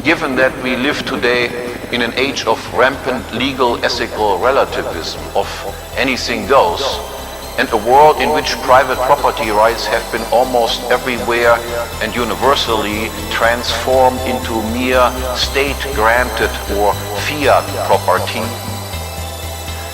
given that we live today in an age of rampant legal ethical relativism of anything goes, and a world in which private property rights have been almost everywhere and universally transformed into mere state-granted or fiat property.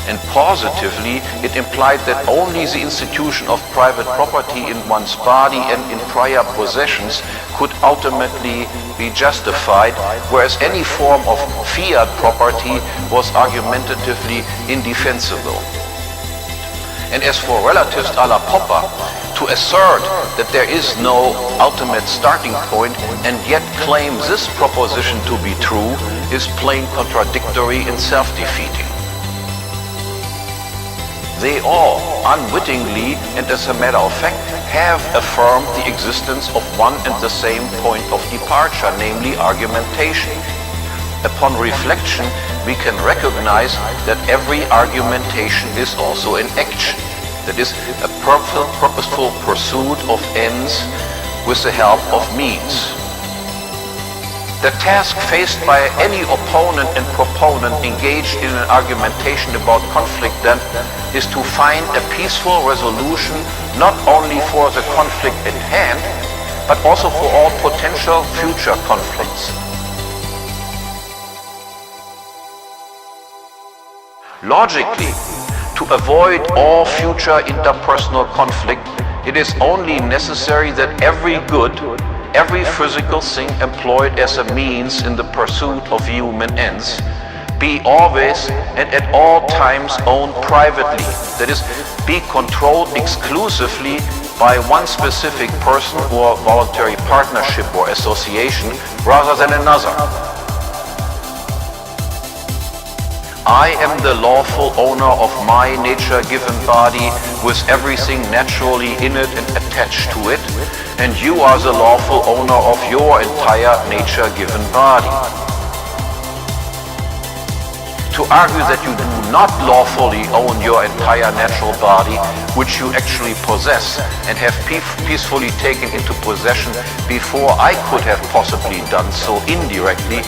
And positively, it implied that only the institution of private property in one's body and in prior possessions could ultimately be justified, whereas any form of fiat property was argumentatively indefensible. And as for relatives a la Popper, to assert that there is no ultimate starting point and yet claim this proposition to be true is plain contradictory and self-defeating. They all, unwittingly and as a matter of fact, have affirmed the existence of one and the same point of departure, namely argumentation. Upon reflection, we can recognize that every argumentation is also an action, that is, a purposeful pursuit of ends with the help of means. The task faced by any opponent and proponent engaged in an argumentation about conflict then is to find a peaceful resolution not only for the conflict at hand, but also for all potential future conflicts. Logically, to avoid all future interpersonal conflict, it is only necessary that every good, every physical thing employed as a means in the pursuit of human ends be always and at all times owned privately, that is, be controlled exclusively by one specific person or voluntary partnership or association rather than another. I am the lawful owner of my nature-given body with everything naturally in it and attached to it, and you are the lawful owner of your entire nature-given body. To argue that you do not lawfully own your entire natural body, which you actually possess and have peacefully taken into possession before I could have possibly done so indirectly,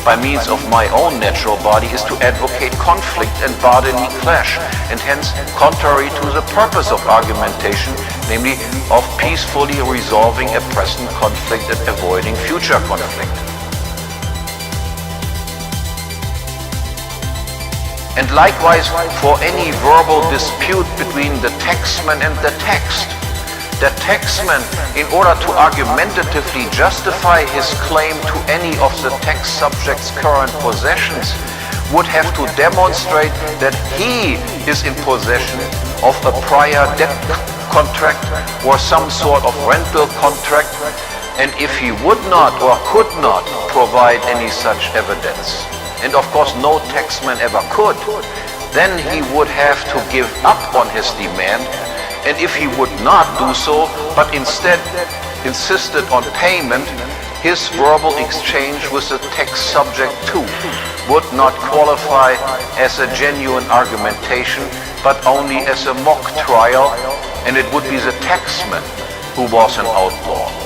by means of my own natural body, is to advocate conflict and bodily clash, and hence contrary to the purpose of argumentation, namely of peacefully resolving a present conflict and avoiding future conflict. And likewise for any verbal dispute between the textman and the text. The textman, in order to argumentatively justify his claim to any of the text subject's current possessions, would have to demonstrate that he is in possession of a prior debt contract or some sort of rental contract, and if he would not or could not provide any such evidence, and of course no textman ever could, then he would have to give up on his demand. And if he would not do so, but instead insisted on payment, his verbal exchange with the text subject too would not qualify as a genuine argumentation, but only as a mock trial, and it would be the textman who was an outlaw.